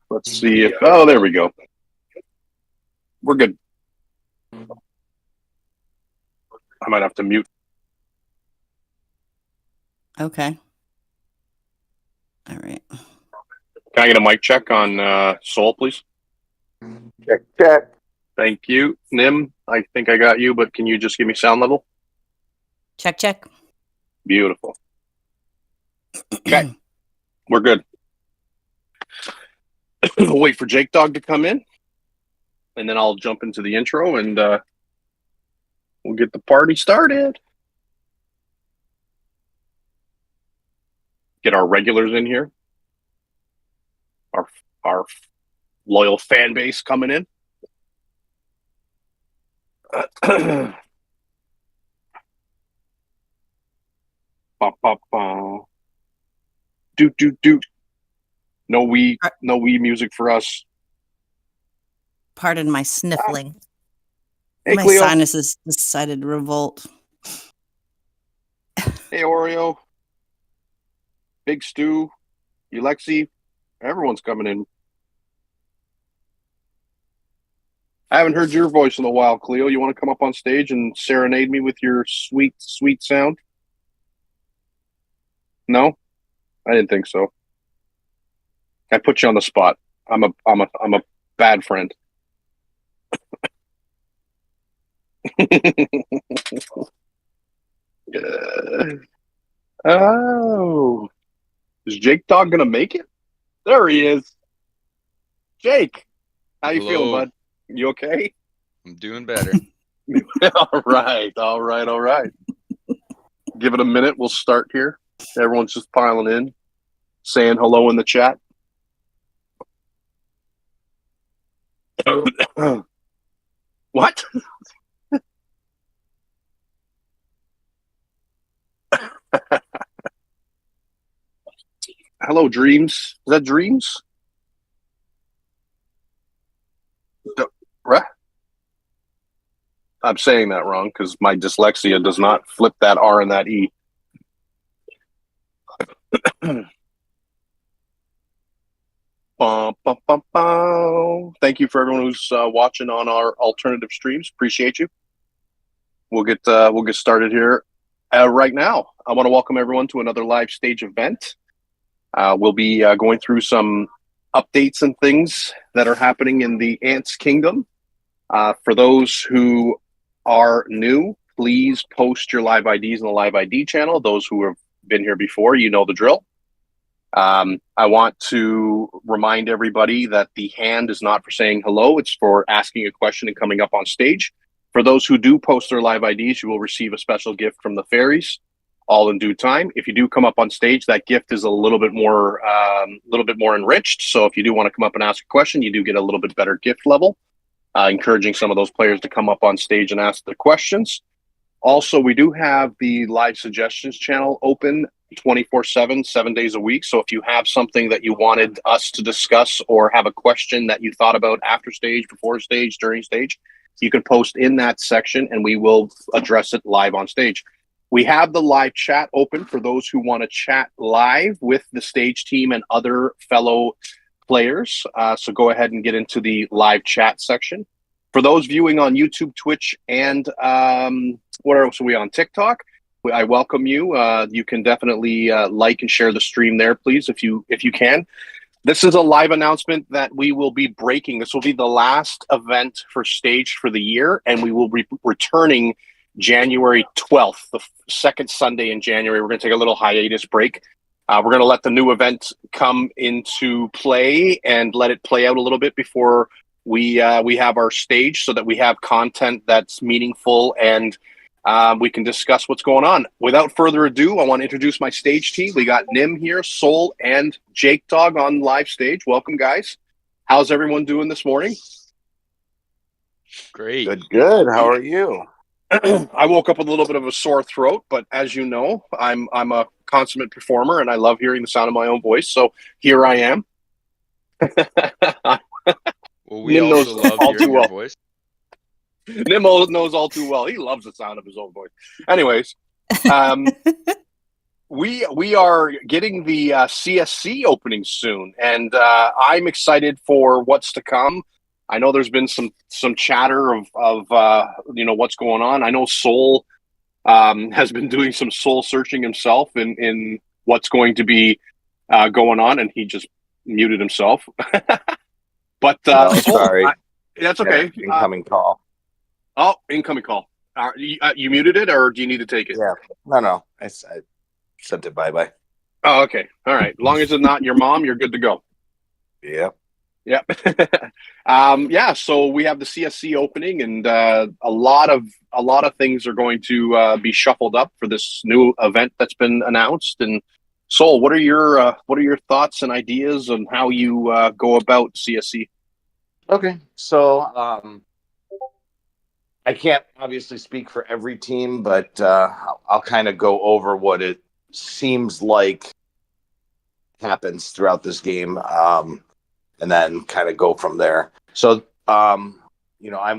Let's see if. Oh, there we go. We're good. I might have to mute. Okay. All right. Can I get a mic check on Soul, please? Check, check. Thank you. Nim, I think I got you, but can you just give me sound level? Check, check. Beautiful. Okay. We're good. We'll wait for Jake Dog to come in, and then I'll jump into the intro, and we'll get the party started. Get our regulars in here. Our loyal fan base coming in. Ba, ba, ba. Doot, doot, doot. No Wii music for us. Pardon my sniffling. Hey, My Cleo. sinuses decided to revolt. Hey, Oreo. Big Stu. Ulexi. Everyone's coming in. I haven't heard your voice in a while, Cleo. You want to come up on stage and serenade me with your sweet, sweet sound? No? I didn't think so. I put you on the spot. I'm a bad friend. Oh. Is Jake Dog gonna make it? There he is. Jake, how you feeling, bud? You okay? I'm doing better. All right. Give it a minute. We'll start here. Everyone's just piling in, saying hello in the chat. What? Hello, Dreams. Is that Dreams? I'm saying that wrong because my dyslexia does not flip that R and that E. Thank you for everyone who's watching on our alternative streams. Appreciate you. We'll get started here right now. I want to welcome everyone to another live stage event. We'll be going through some updates and things that are happening in the Ants Kingdom. For those who are new, please post your live IDs in the live ID channel. Those who have been here before, you know the drill. I want to remind everybody that the hand is not for saying hello. It's for asking a question and coming up on stage. For those who do post their live IDs, you will receive a special gift from the fairies, all in due time. If you do come up on stage, that gift is a little bit more enriched. So if you do want to come up and ask a question, you do get a little bit better gift level. Encouraging some of those players to come up on stage and ask their questions. Also, we do have the live suggestions channel open 24/7, 7 days a week. So if you have something that you wanted us to discuss or have a question that you thought about after stage, before stage, during stage, you can post in that section and we will address it live on stage. We have the live chat open for those who want to chat live with the stage team and other fellow players. So go ahead and get into the live chat section. For those viewing on YouTube, Twitch, and what else are we on? TikTok. I welcome you. You can definitely like and share the stream there, please, if you can. This is a live announcement that we will be breaking. This will be the last event for stage for the year, and we will be returning January 12th, the second Sunday in January. We're going to take a little hiatus break. We're going to let the new event come into play and let it play out a little bit before we have our stage, so that we have content that's meaningful and we can discuss what's going on. Without further ado, I want to introduce my stage team. We got Nim here, Soul, and Jake Dog on live stage. Welcome, guys. How's everyone doing this morning? Great. Good. How are you? I woke up with a little bit of a sore throat, but as you know, I'm a consummate performer and I love hearing the sound of my own voice. So here I am. Well, we also love hearing your voice. Nim knows all too well. He loves the sound of his own voice. Anyways, we are getting the CSC opening soon, and I'm excited for what's to come. I know there's been some chatter of what's going on. I know Soul has been doing some soul searching himself in what's going to be going on, and he just muted himself. But No, Soul, sorry. that's Got okay. an incoming call. Incoming call. You muted it, or do you need to take it? Yeah. No. I sent it bye-bye. Oh, okay. All right. As long as it's not your mom, you're good to go. Yeah. Yeah. Yeah. So we have the CSC opening, and a lot of things are going to be shuffled up for this new event that's been announced. And Soul, what are your thoughts and ideas on how you go about CSC? Okay. So I can't obviously speak for every team, but I'll kind of go over what it seems like happens throughout this game, and then kind of go from there. So, I'm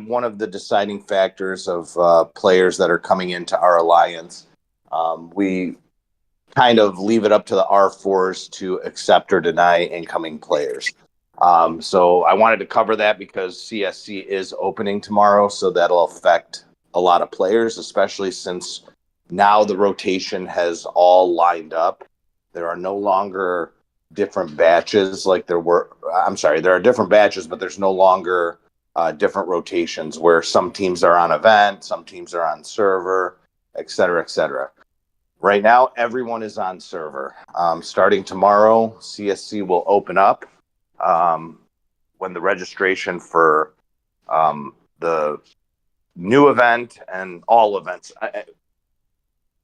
one of the deciding factors of players that are coming into our alliance. We kind of leave it up to the R4s to accept or deny incoming players. So I wanted to cover that because CSC is opening tomorrow, so that'll affect a lot of players, especially since now the rotation has all lined up. There are no longer different batches like there were. I'm sorry, there are different batches, but there's no longer different rotations where some teams are on event, some teams are on server, et cetera, et cetera. Right now, everyone is on server. Starting tomorrow, CSC will open up when the registration for the new event and all events.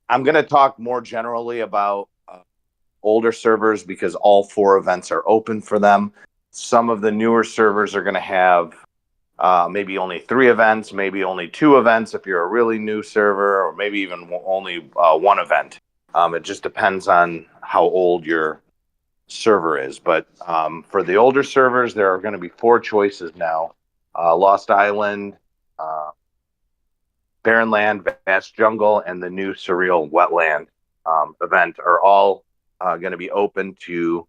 I'm going to talk more generally about older servers because all 4 events are open for them. Some of the newer servers are going to have maybe only 3 events, maybe only 2 events if you're a really new server, or maybe even only 1 event. It just depends on how old your server is. But for the older servers, there are going to be 4 choices now. Lost Island, Barren Land, Vast Jungle, and the new Surreal Wetland event are all going to be open to,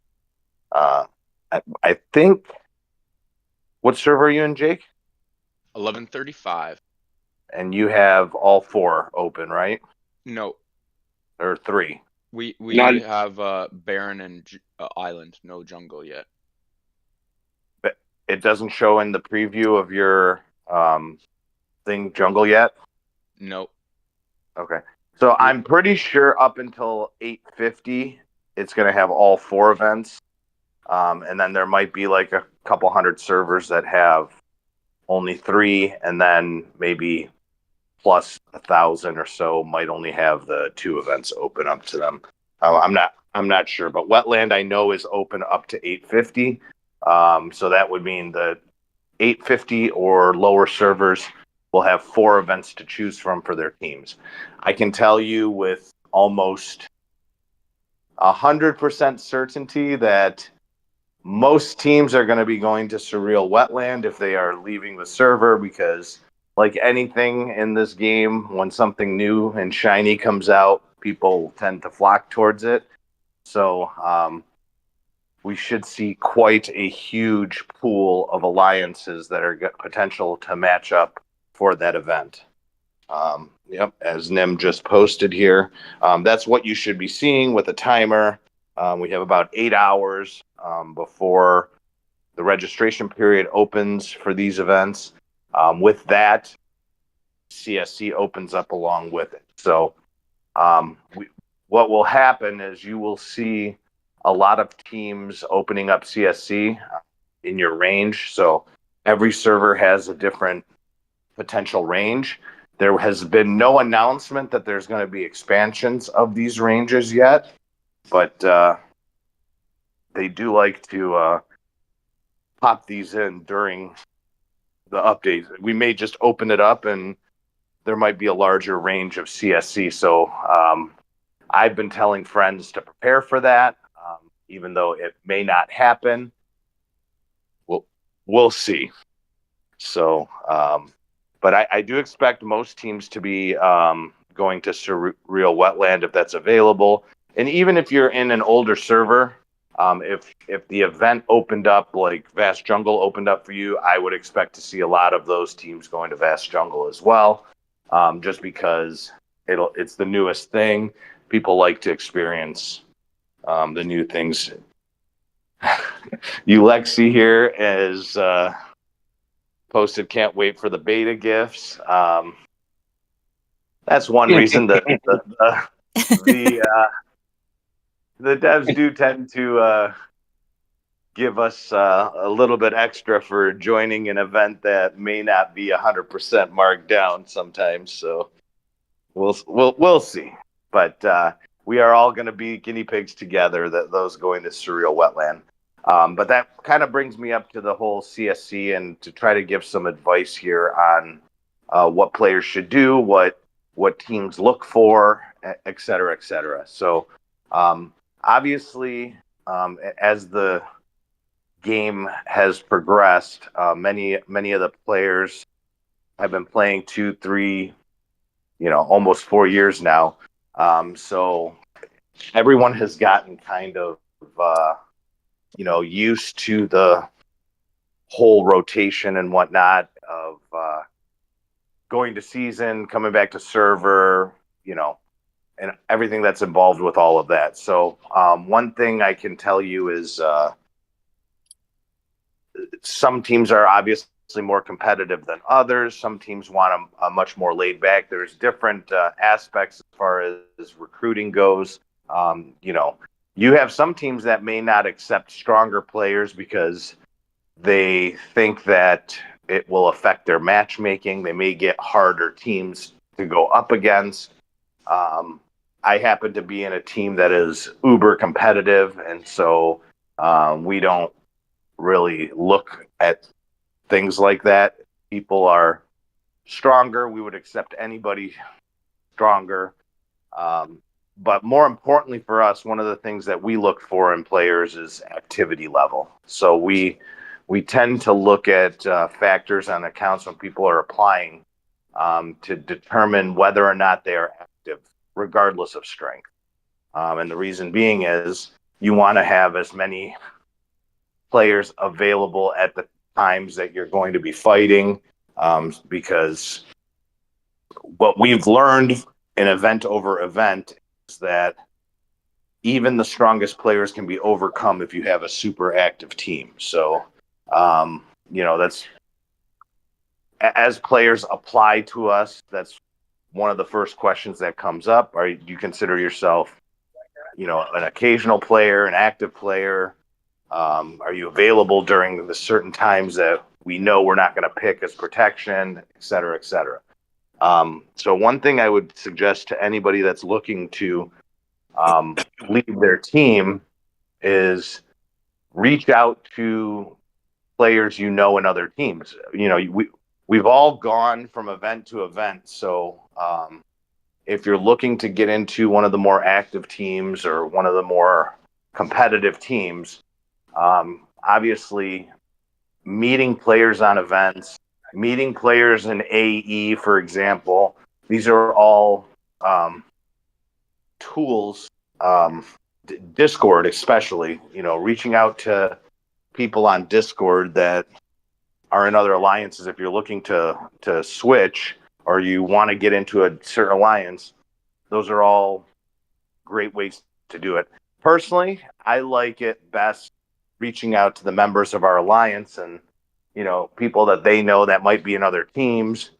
I think, what server are you in, Jake? 1135. And you have all 4 open, right? No, Or 3? we Not- have Barren and Island, no jungle yet. But it doesn't show in the preview of your thing jungle yet? No. Okay. So I'm pretty sure up until 850, it's going to have all 4 events. And then there might be like a couple hundred servers that have only 3, and then maybe plus 1,000 or so might only have the 2 events open up to them. I'm not sure, but Wetland I know is open up to 850. So that would mean the 850 or lower servers will have 4 events to choose from for their teams. I can tell you with almost 100% certainty that most teams are going to be going to Surreal Wetland if they are leaving the server, because like anything in this game, when something new and shiny comes out, people tend to flock towards it. So we should see quite a huge pool of alliances that are potential to match up for that event. Yep, as Nim just posted here, that's what you should be seeing with a timer. We have about 8 hours before the registration period opens for these events. With that, CSC opens up along with it. So what will happen is you will see a lot of teams opening up CSC in your range. So every server has a different potential range. There has been no announcement that there's going to be expansions of these ranges yet, but they do like to pop these in during the updates. We may just open it up and there might be a larger range of CSC. So I've been telling friends to prepare for that, even though it may not happen. We'll see. So, but I do expect most teams to be going to Surreal Wetland if that's available. and even if you're in an older server, if the event opened up, like Vast Jungle opened up for you, I would expect to see a lot of those teams going to Vast Jungle as well, just because it's the newest thing. People like to experience the new things. Ulexi here is posted, can't wait for the beta gifts. That's one reason that the devs do tend to give us a little bit extra for joining an event that may not be 100% marked down sometimes. So we'll see. But we are all going to be guinea pigs together. Those going to Surreal Wetland. But that kind of brings me up to the whole CSC and to try to give some advice here on what players should do, what teams look for, et cetera, et cetera. So obviously, as the game has progressed, many of the players have been playing 2, 3, almost 4 years now. So everyone has gotten kind of used to the whole rotation and whatnot of going to season, coming back to server, and everything that's involved with all of that. So one thing I can tell you is some teams are obviously more competitive than others. Some teams want a much more laid back. There's different aspects as far as recruiting goes. You have some teams that may not accept stronger players because they think that it will affect their matchmaking. They may get harder teams to go up against. I happen to be in a team that is uber competitive, and so we don't really look at things like that. People are stronger. We would accept anybody stronger. But more importantly for us, one of the things that we look for in players is activity level. So we tend to look at factors on accounts when people are applying to determine whether or not they are active, regardless of strength. And the reason being is you want to have as many players available at the times that you're going to be fighting, because what we've learned in event over event is that even the strongest players can be overcome if you have a super active team. So, that's as players apply to us, that's one of the first questions that comes up. Do you consider yourself, an occasional player, an active player? Are you available during the certain times that we know we're not going to pick as protection, et cetera, et cetera? So one thing I would suggest to anybody that's looking to lead their team is reach out to players in other teams. We've all gone from event to event. So if you're looking to get into one of the more active teams or one of the more competitive teams, obviously meeting players on events, meeting players in AE, for example, these are all tools. Discord, especially, reaching out to people on Discord that are in other alliances. If you're looking to switch or you want to get into a certain alliance, those are all great ways to do it. Personally, I like it best reaching out to the members of our alliance and, people that they know that might be in other teams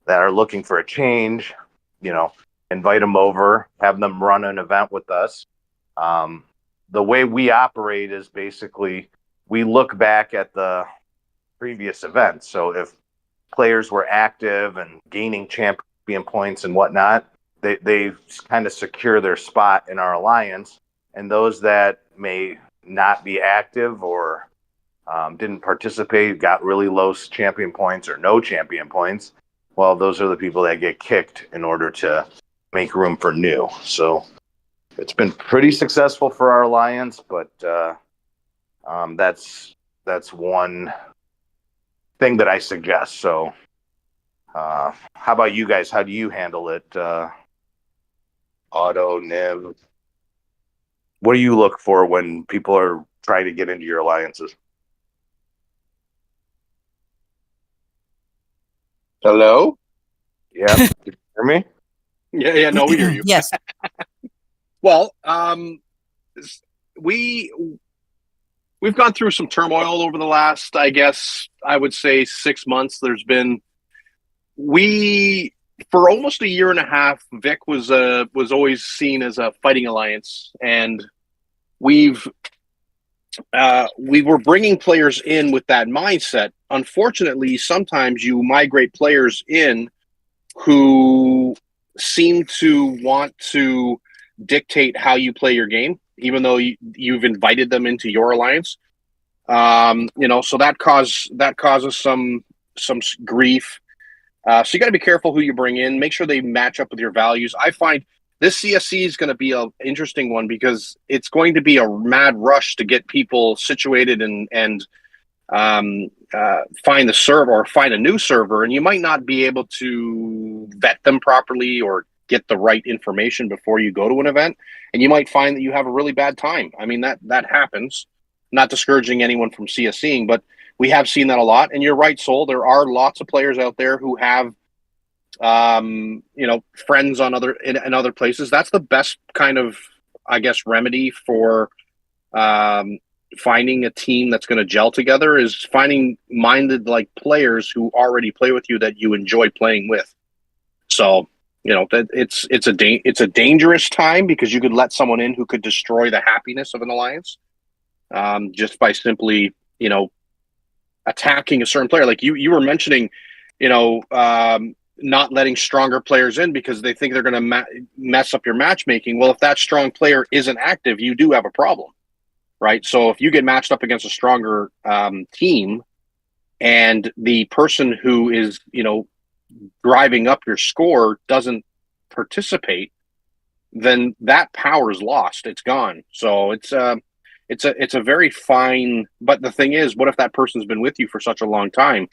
that are looking for a change, invite them over, have them run an event with us. The way we operate is basically we look back at the previous events. So if players were active and gaining champion points and whatnot, they kind of secure their spot in our alliance. And those that may not be active or didn't participate, got really low champion points or no champion points, well, those are the people that get kicked in order to make room for new. So it's been pretty successful for our alliance, but that's one thing that I suggest. So how about you guys? How do you handle it? Otto, Niv? What do you look for when people are trying to get into your alliances? Hello? Yeah, you hear me? Yeah, no, we hear you. Yes. Well, we we've gone through some turmoil over the last, I guess, I would say 6 months. There's been we for almost a year and a half. Vic was always seen as a fighting alliance, and we've we were bringing players in with that mindset. Unfortunately, sometimes you migrate players in who seem to want to dictate how you play your game, even though you've invited them into your alliance. So that causes some grief. So you got to be careful who you bring in. Make sure they match up with your values. I find this CSC is going to be an interesting one because it's going to be a mad rush to get people situated and find the server or find a new server, and you might not be able to vet them properly or get the right information before you go to an event, and you might find that you have a really bad time. I mean, that happens. Not discouraging anyone from CSCing, but we have seen that a lot. And you're right, Sol. There are lots of players out there who have friends on in other places. That's the best kind of, I guess, remedy for finding a team that's going to gel together, is finding minded like players who already play with you that you enjoy playing with. So, that it's a dangerous time because you could let someone in who could destroy the happiness of an alliance, just by simply, attacking a certain player. Like you were mentioning, not letting stronger players in because they think they're going to mess up your matchmaking. Well, if that strong player isn't active, you do have a problem. Right. So if you get matched up against a stronger team and the person who is, driving up your score doesn't participate, then that power is lost. It's gone. So it's a very fine. But the thing is, what if that person's been with you for such a long time?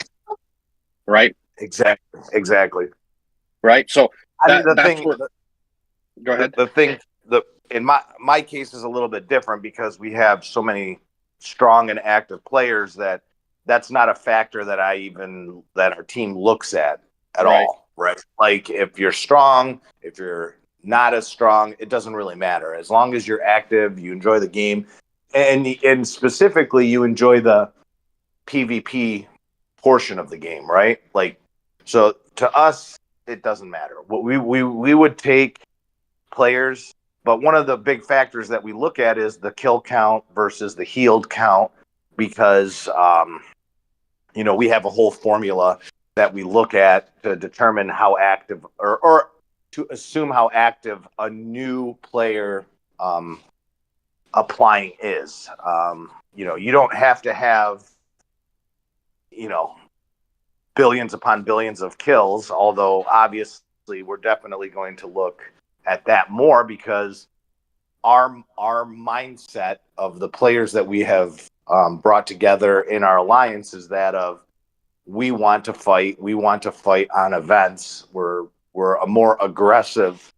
Right. Exactly. Right. So Go ahead. In my case is a little bit different because we have so many strong and active players that's not a factor that our team looks at all, right? Like if you're strong, if you're not as strong, it doesn't really matter. As long as you're active, you enjoy the game, and specifically you enjoy the PvP portion of the game, right? Like, so to us, it doesn't matter. What we would take players. But one of the big factors that we look at is the kill count versus the healed count, because we have a whole formula that we look at to determine how active or to assume how active a new player applying is. You don't have to have billions upon billions of kills, although obviously we're definitely going to look at that more because our mindset of the players that we have brought together in our alliance is that of we want to fight on events. We're a more aggressive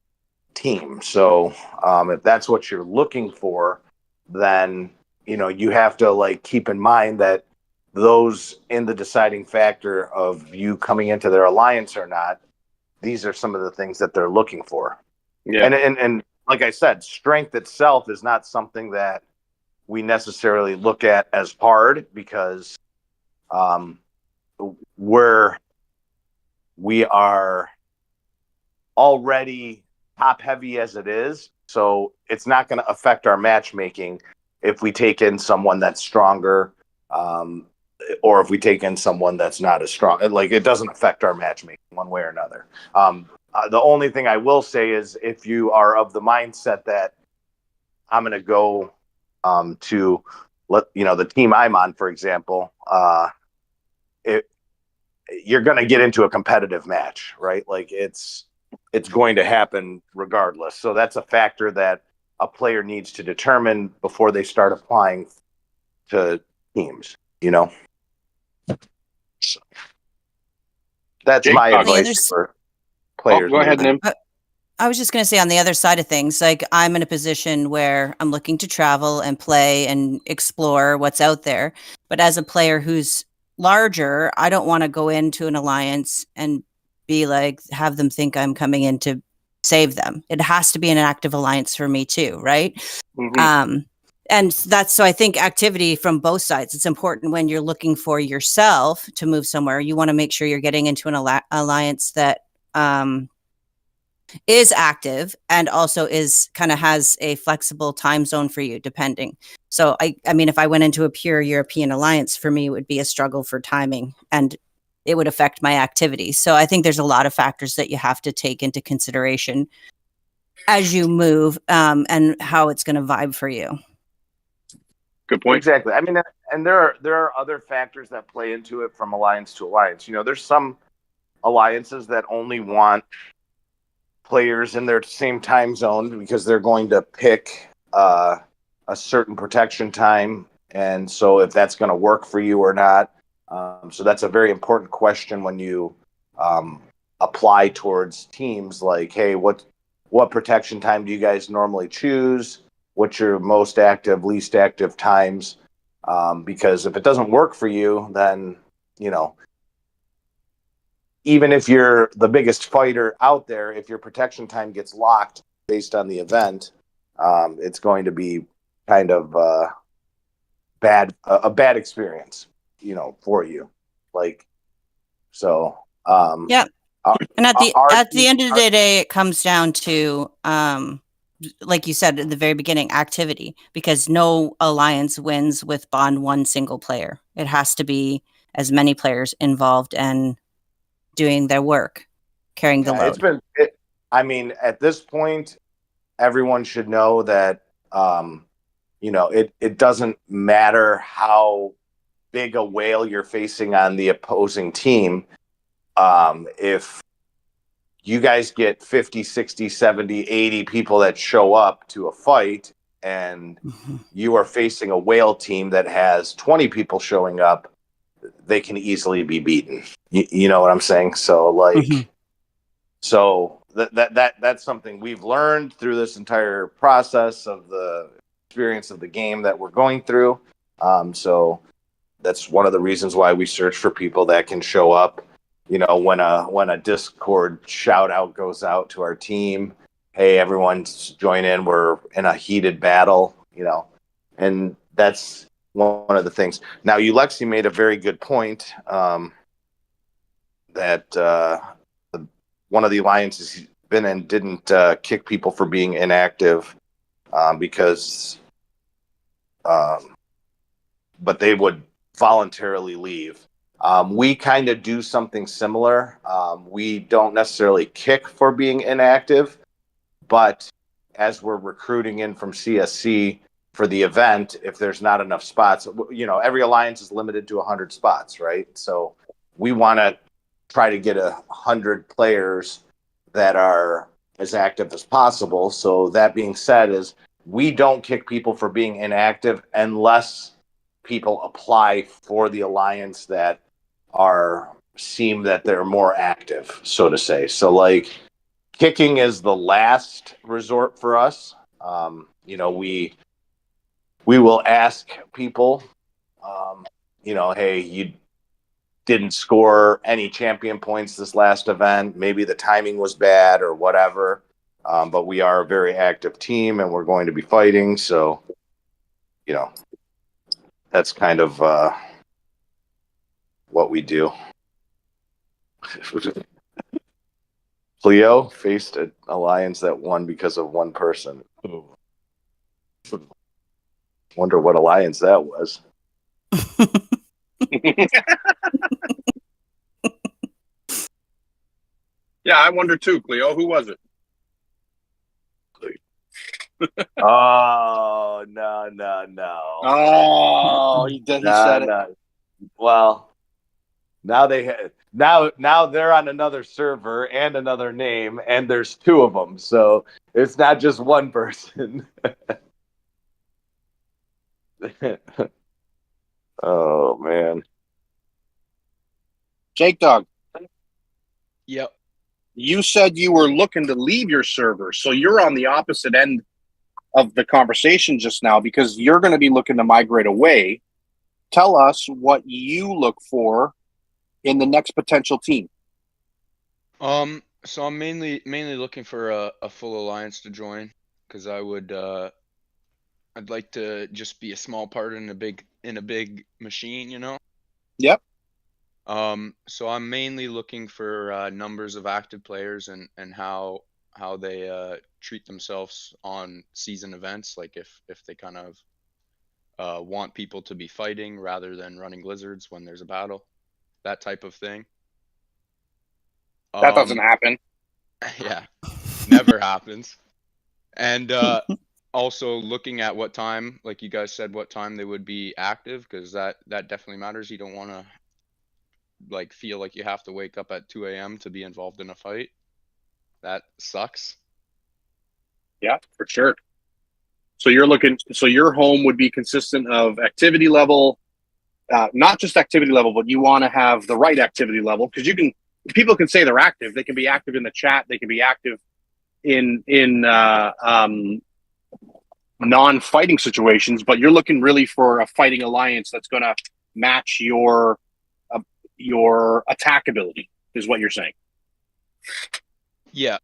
team. So if that's what you're looking for, then you have to keep in mind that those in the deciding factor of you coming into their alliance or not, these are some of the things that they're looking for. Yeah. And like I said, strength itself is not something that we necessarily look at as hard because we are already top heavy as it is. So it's not going to affect our matchmaking if we take in someone that's stronger, or if we take in someone that's not as strong. It doesn't affect our matchmaking one way or another. The only thing I will say is if you are of the mindset that I'm going to go to the team I'm on, for example, you're going to get into a competitive match, right? It's going to happen regardless. So that's a factor that a player needs to determine before they start applying to teams, So that's my advice for players. Go ahead, Nim. I was just going to say on the other side of things, like I'm in a position where I'm looking to travel and play and explore what's out there. But as a player who's larger, I don't want to go into an alliance and be like, have them think I'm coming in to save them. It has to be an active alliance for me too, right? Mhm. And that's so I think activity from both sides. It's important when you're looking for yourself to move somewhere. You want to make sure you're getting into an alliance that is active and also is kind of has a flexible time zone for you depending. So I mean if I went into a pure European alliance, for me it would be a struggle for timing and it would affect my activity. So I think there's a lot of factors that you have to take into consideration as you move and how it's going to vibe for you. Good point. Exactly. I mean, and there are other factors that play into it from alliance to alliance. You know, there's some alliances that only want players in their same time zone because they're going to pick a certain protection time, and so if that's going to work for you or not. So that's a very important question when you apply towards teams. Like, hey, what protection time do you guys normally choose? What's your most active, least active times? Because if it doesn't work for you, then you know, even if you're the biggest fighter out there, if your protection time gets locked based on the event, it's going to be kind of a bad experience, you know, for you. Like, so, Yeah. And at the end of the our day, it comes down to, like you said in the very beginning, activity, because no alliance wins with bond one single player. It has to be as many players involved and doing their work, carrying the yeah, load. I mean, at this point, everyone should know that, you know, it doesn't matter how big a whale you're facing on the opposing team. If you guys get 50, 60, 70, 80 people that show up to a fight and you are facing a whale team that has 20 people showing up, they can easily be beaten. You know what I'm saying? So like, so that's something we've learned through this entire process of the experience of the game that we're going through. So that's one of the reasons why we search for people that can show up. You know, when a Discord shout out goes out to our team, hey, everyone join in. We're in a heated battle, you know, and that's one of the things. Now, Ulexi made a very good point that one of the alliances he's been in didn't kick people for being inactive because, but they would voluntarily leave. We kind of do something similar. We don't necessarily kick for being inactive, but as we're recruiting in from CSC for the event, if there's not enough spots, you know, every alliance is limited to 100 spots, right? So we want to try to get 100 players that are as active as possible. So that being said, is we don't kick people for being inactive unless people apply for the alliance that seem that they're more active, so to say. So like kicking is the last resort for us. You know, we will ask people, you know, hey, you didn't score any champion points this last event. Maybe the timing was bad or whatever. But we are a very active team and we're going to be fighting. So, you know, that's kind of what we do. Cleo faced an alliance that won because of one person. Wonder what alliance that was. Yeah, I wonder too, Cleo. Who was it? Oh, no. Oh, he did. He said it. No. Well, now now they're on another server and another name, and there's two of them, so it's not just one person. Oh man. Jake Dog. Yep. you said you were looking to leave your server, so you're on the opposite end of the conversation just now because you're going to be looking to migrate away. Tell us what you look for in the next potential team. So I'm mainly looking for a full alliance to join because I'd like to just be a small part in a big machine, you know. Yep. So I'm mainly looking for numbers of active players and how they treat themselves on season events, like if they kind of want people to be fighting rather than running lizards when there's a battle, that type of thing. That doesn't Um, happen. yeah, never happens. And also looking at what time, like you guys said, what time they would be active, because that definitely matters. You don't want to like feel like you have to wake up at 2 a.m. to be involved in a fight. That sucks. Yeah, for sure. So your home would be consistent of activity level, not just activity level, but you want to have the right activity level because people can say they're active. They can be active in the chat. They can be active in non-fighting situations, but you're looking really for a fighting alliance that's going to match your attack ability, is what you're saying. Yeah,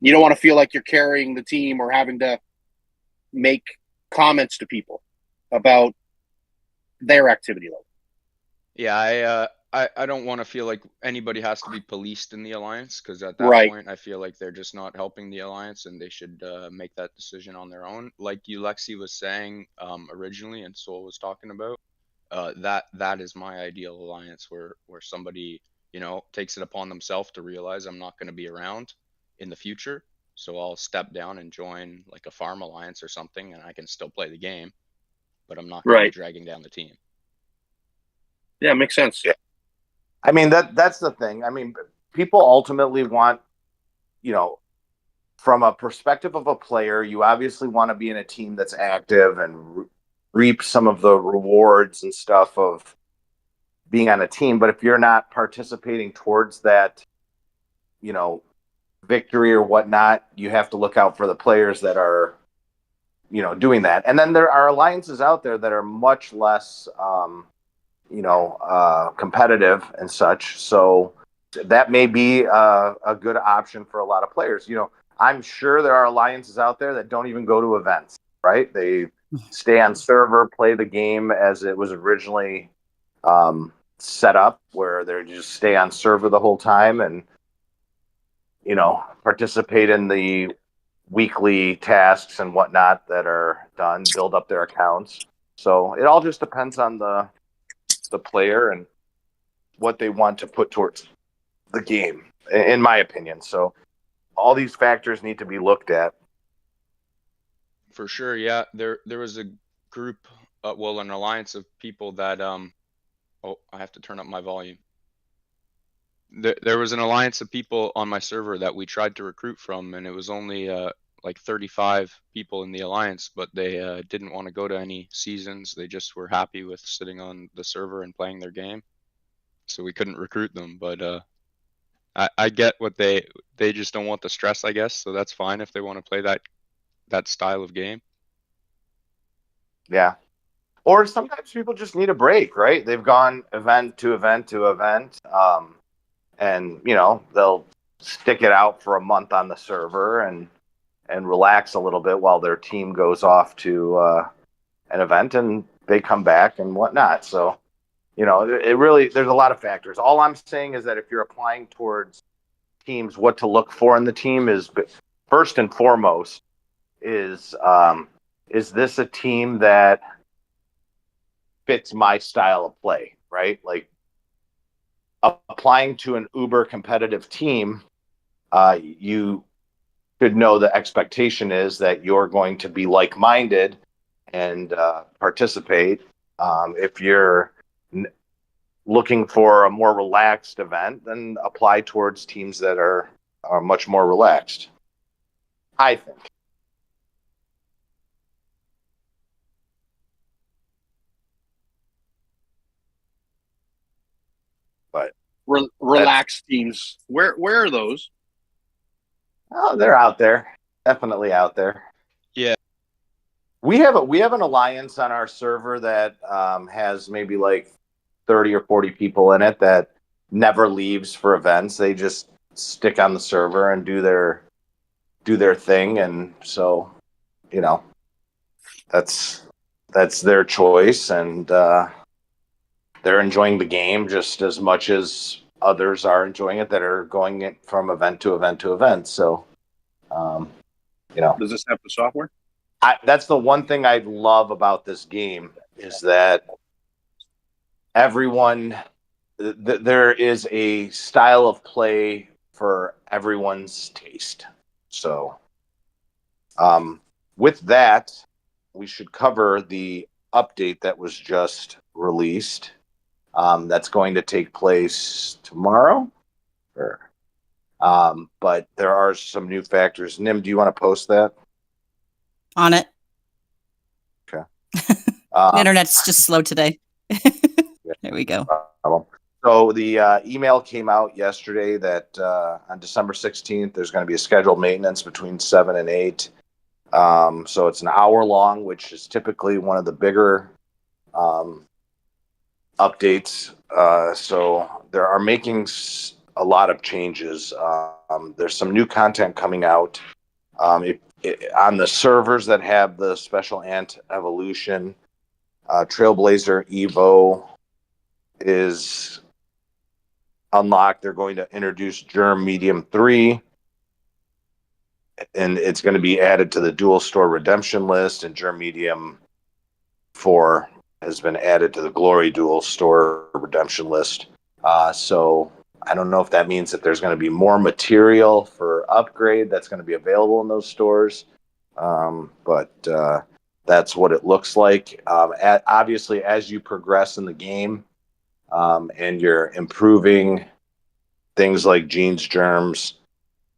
You don't want to feel like you're carrying the team or having to make comments to people about their activity level. yeah. I don't want to feel like anybody has to be policed in the alliance, because at that Right. point I feel like they're just not helping the alliance and they should make that decision on their own. Like you, Lexi, was saying originally, and Soul was talking about. That is my ideal alliance where somebody, you know, takes it upon themselves to realize I'm not going to be around in the future, so I'll step down and join like a farm alliance or something, and I can still play the game, but I'm not going to be Right. dragging down the team. Yeah, makes sense. Yeah. I mean, that's the thing. I mean, people ultimately want, you know, from a perspective of a player, you obviously want to be in a team that's active and reap some of the rewards and stuff of being on a team. But if you're not participating towards that, you know, victory or whatnot, you have to look out for the players that are, you know, doing that. And then there are alliances out there that are much less, competitive and such. So that may be a good option for a lot of players. You know, I'm sure there are alliances out there that don't even go to events, right? They stay on server, play the game as it was originally set up, where they just stay on server the whole time and, you know, participate in the weekly tasks and whatnot that are done, build up their accounts. So it all just depends on the player and what they want to put towards the game, in my opinion. So all these factors need to be looked at. For sure, yeah. There was a group, well, an alliance of people that oh, I have to turn up my volume. There was an alliance of people on my server that we tried to recruit from, and it was only like 35 people in the alliance, but they didn't want to go to any seasons. They just were happy with sitting on the server and playing their game. So we couldn't recruit them, but I get what they just don't want the stress, I guess. So that's fine if they want to play that style of game. Yeah. Or sometimes people just need a break, right? They've gone event to event to event, and you know they'll stick it out for a month on the server and relax a little bit while their team goes off to an event, and they come back and whatnot. So you know, it really, there's a lot of factors. All I'm saying is that if you're applying towards teams, what to look for in the team is first and foremost is this a team that fits my style of play, right? Like applying to an uber competitive team, you should know the expectation is that you're going to be like-minded and participate. If you're looking for a more relaxed event, then apply towards teams that are much more relaxed, I think. But relaxed teams. Where are those? Oh, they're out there. Definitely out there. Yeah. We have an alliance on our server that has maybe like 30 or 40 people in it that never leaves for events. They just stick on the server and do their thing, and so that's their choice, and they're enjoying the game just as much as others are enjoying it that are going it from event to event to event. So, Does this have the software? that's the one thing I love about this game is that everyone, there is a style of play for everyone's taste. So, with that, we should cover the update that was just released. That's going to take place tomorrow. But there are some new factors. Nim, do you want to post that? On it. Okay. The internet's just slow today. There we go. So the email came out yesterday that on December 16th, there's going to be a scheduled maintenance between 7 and 8. So it's an hour long, which is typically one of the bigger updates. So there are making a lot of changes. There's some new content coming out. On the servers that have the Special Ant Evolution, Trailblazer Evo is unlocked. They're going to introduce Germ Medium 3, and it's going to be added to the Dual Store redemption list, and Germ Medium 4 has been added to the Glory Dual Store redemption list. So I don't know if that means that there's going to be more material for upgrade that's going to be available in those stores. But that's what it looks like. Obviously, as you progress in the game and you're improving things like genes, germs,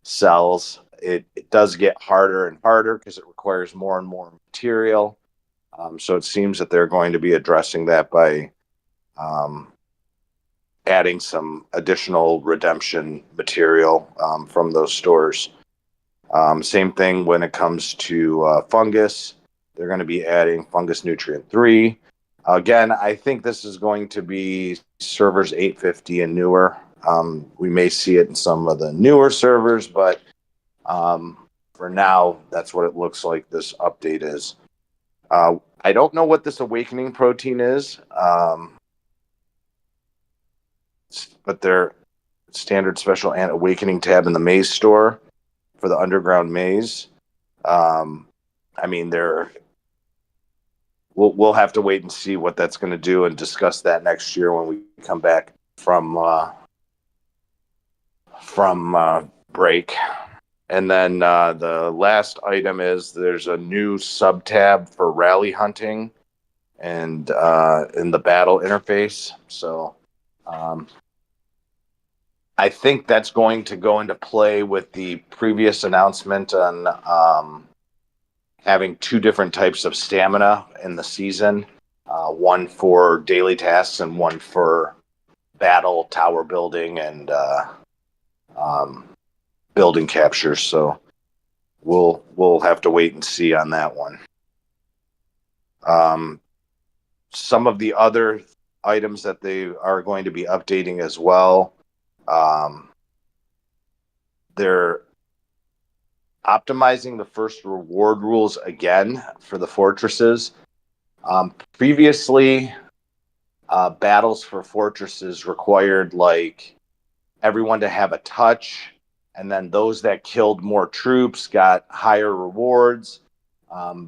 cells, it does get harder and harder because it requires more and more material. So it seems that they're going to be addressing that by adding some additional redemption material from those stores. Same thing when it comes to fungus. They're going to be adding Fungus Nutrient 3. Again, I think this is going to be servers 850 and newer. We may see it in some of the newer servers, but for now, that's what it looks like this update is. I don't know what this awakening protein is, but their standard Special Ant Awakening tab in the maze store for the underground maze. I mean, we'll have to wait and see what that's going to do and discuss that next year when we come back from break. And then the last item is there's a new sub tab for rally hunting and in the battle interface. So I think that's going to go into play with the previous announcement on having two different types of stamina in the season, one for daily tasks and one for battle, tower building, and building captures. So we'll have to wait and see on that one. Some of the other items that they are going to be updating as well. They're optimizing the first reward rules again for the fortresses. Previously, battles for fortresses required like everyone to have a touch, and then those that killed more troops got higher rewards.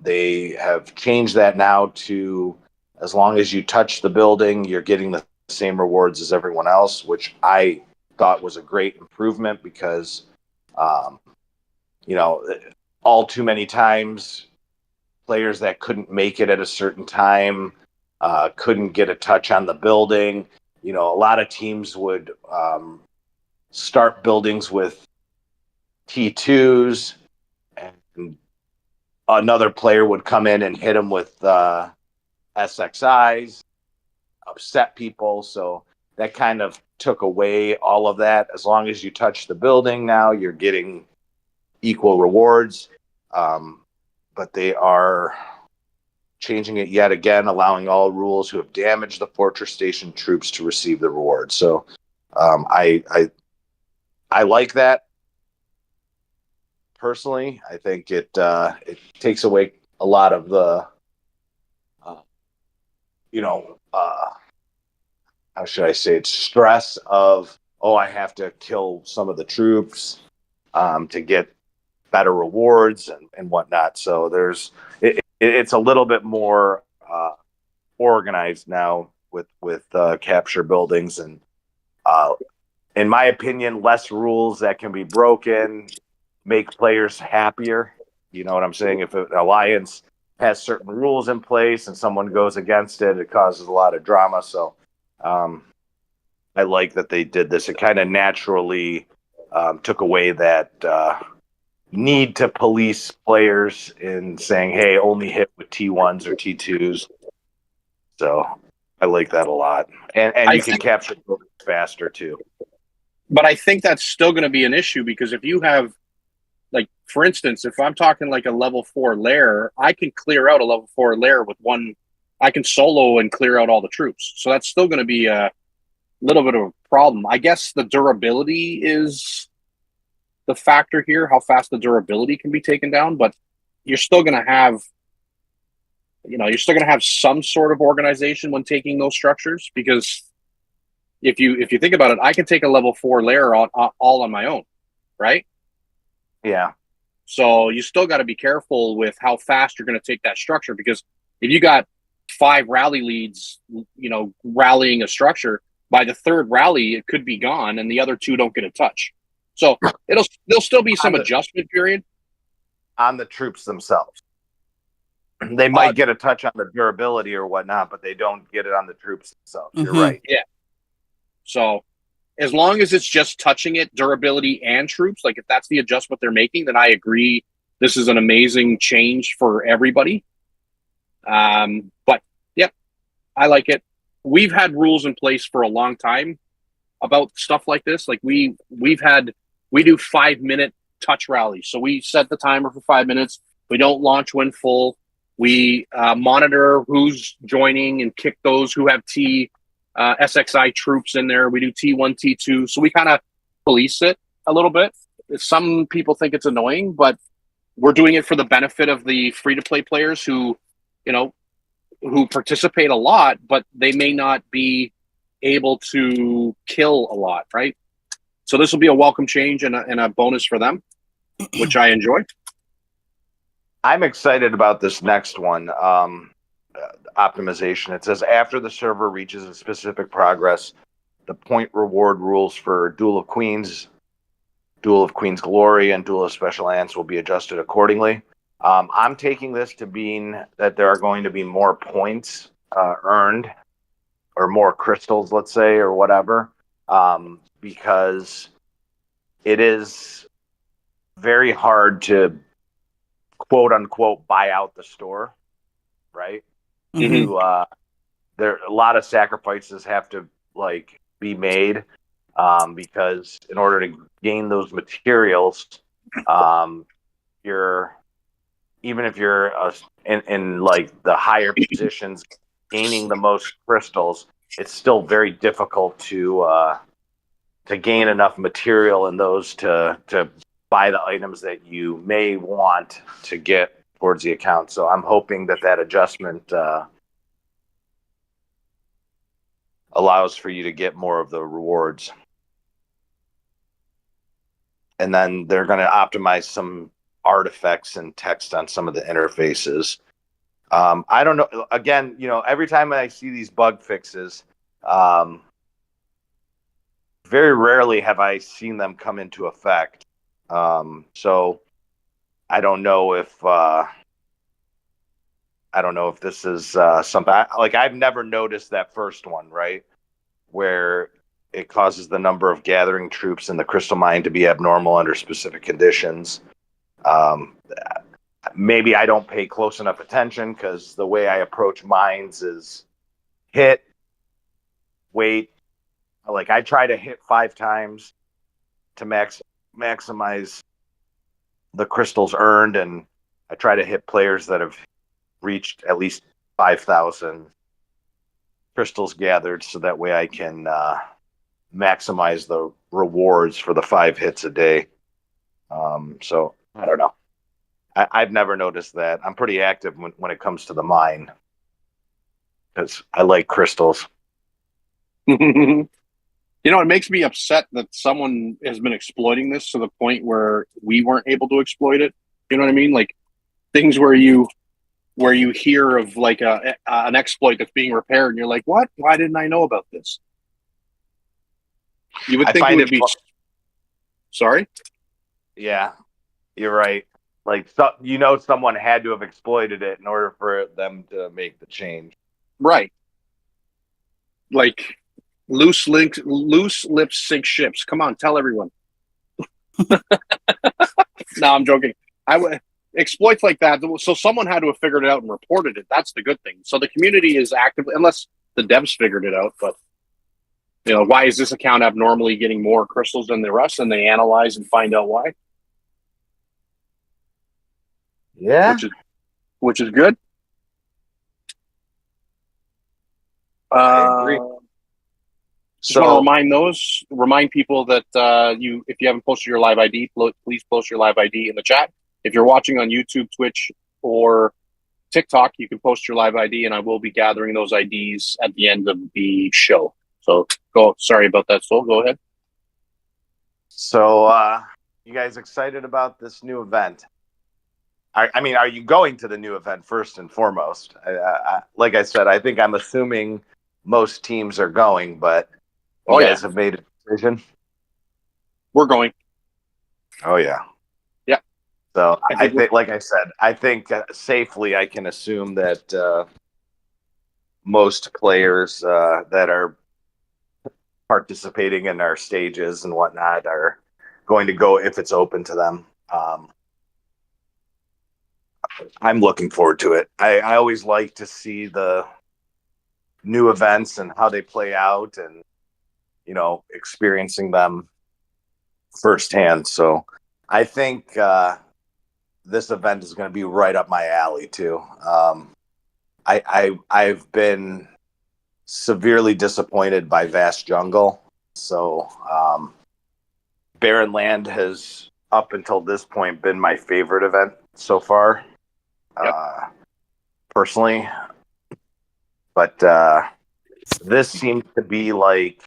They have changed that now to as long as you touch the building, you're getting the same rewards as everyone else, which I thought was a great improvement because, all too many times players that couldn't make it at a certain time couldn't get a touch on the building. A lot of teams would start buildings with T2s, and another player would come in and hit them with SXIs, upset people. So that kind of took away all of that. As long as you touch the building now, you're getting equal rewards. But they are changing it yet again, allowing all rules who have damaged the fortress station troops to receive the reward. So I like that personally. I think it takes away a lot of the how should I say it, stress of, oh, I have to kill some of the troops to get better rewards and whatnot. So it's a little bit more organized now with capture buildings, and in my opinion, less rules that can be broken make players happier. You know what I'm saying? If an alliance has certain rules in place and someone goes against it, it causes a lot of drama. So I like that they did this. It kind of naturally took away that need to police players in saying, hey, only hit with T1s or T2s. So I like that a lot. And you can capture faster too. But I think that's still going to be an issue, because if you have, like, for instance, if I'm talking like a level 4 lair, I can clear out a level 4 lair with one. I can solo and clear out all the troops. So that's still going to be a little bit of a problem. I guess the durability is the factor here, how fast the durability can be taken down, but you're still going to have, you're still going to have some sort of organization when taking those structures, because if you think about it, I can take a level 4 lair all on my own, right? Yeah. So you still got to be careful with how fast you're going to take that structure, because if you got 5 rally leads, rallying a structure, by the 3rd rally, it could be gone and the other 2 don't get a touch. So there'll still be some adjustment period on the troops themselves. They might get a touch on the durability or whatnot, but they don't get it on the troops themselves. Mm-hmm. You're right. Yeah. So as long as it's just touching it, durability and troops, like if that's the adjustment they're making, then I agree. This is an amazing change for everybody. But yep, I like it. We've had rules in place for a long time about stuff like this. Like we do 5-minute touch rallies. So we set the timer for 5 minutes. We don't launch when full. We monitor who's joining and kick those who have SXI troops in there. We do T1, T2. So we kind of police it a little bit. Some people think it's annoying, but we're doing it for the benefit of the free-to-play players who participate a lot, but they may not be able to kill a lot, right? So this will be a welcome change and a bonus for them, which I enjoy. I'm excited about this next one. Optimization. It says after the server reaches a specific progress, the point reward rules for Duel of Queens, Duel of Queen's Glory, and Duel of Special Ants will be adjusted accordingly. I'm taking this to mean that there are going to be more points earned, or more crystals, let's say, or whatever, because it is very hard to quote unquote buy out the store, right? Mm-hmm. There a lot of sacrifices have to be made because in order to gain those materials, even if you're in the higher positions, gaining the most crystals, it's still very difficult to gain enough material in those to buy the items that you may want to get towards the account. So I'm hoping that adjustment allows for you to get more of the rewards. And then they're going to optimize some artifacts and text on some of the interfaces. I don't know. Again, every time I see these bug fixes, very rarely have I seen them come into effect. So I don't know if this is something I've never noticed that first one, right, where it causes the number of gathering troops in the crystal mine to be abnormal under specific conditions. Maybe I don't pay close enough attention because the way I approach mines is hit, wait, like I try to hit 5 times to maximize the crystals earned, and I try to hit players that have reached at least 5,000 crystals gathered, so that way I can maximize the rewards for the 5 hits a day. So I don't know. I've never noticed that. I'm pretty active when it comes to the mine because I like crystals. You know, it makes me upset that someone has been exploiting this to the point where we weren't able to exploit it. You know what I mean? Like things where you hear of like an exploit that's being repaired, and you're like, "What? Why didn't I know about this?" You would I think it find would be. Sorry. Yeah, you're right. Like, so, someone had to have exploited it in order for them to make the change. Right. Like loose lips sink ships. Come on, tell everyone. No, I'm joking. Exploits like that. So someone had to have figured it out and reported it. That's the good thing. So the community is actively, unless the devs figured it out. But why is this account abnormally getting more crystals than the rest? And they analyze and find out why. Yeah, which is good. I agree. Just want to remind people that if you haven't posted your live ID, please post your live ID in the chat. If you're watching on YouTube, Twitch, or TikTok, you can post your live ID, and I will be gathering those IDs at the end of the show. So sorry about that, Sol. Go ahead. So, you guys excited about this new event? I mean, are you going to the new event first and foremost? Like I said, I think I'm assuming most teams are going, but you guys have made a decision? We're going. Oh, yeah. Yeah. So I think, like I said, I think safely I can assume that most players that are participating in our stages and whatnot are going to go if it's open to them. I'm looking forward to it. I always like to see the new events and how they play out, and experiencing them firsthand. So I think this event is going to be right up my alley too. I've been severely disappointed by Vast Jungle. So Barren Land has up until this point been my favorite event so far. Yep. Personally, but this seems to be like,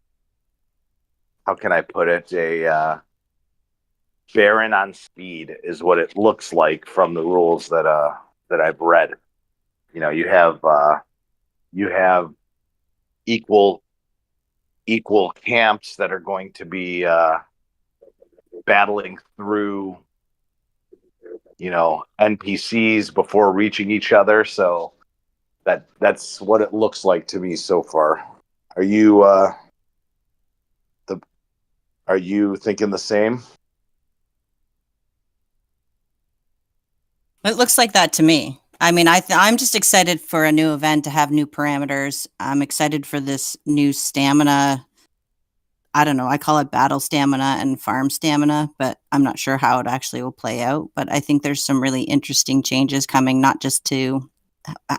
how can I put it, a Baron on speed is what it looks like from the rules that I've read. You have equal camps that are going to be battling through NPCs before reaching each other. So that's what it looks like to me so far. Are you thinking the same? It looks like that to me. I mean, I'm just excited for a new event to have new parameters. I'm excited for this new stamina. I don't know. I call it battle stamina and farm stamina, but I'm not sure how it actually will play out. But I think there's some really interesting changes coming, not just to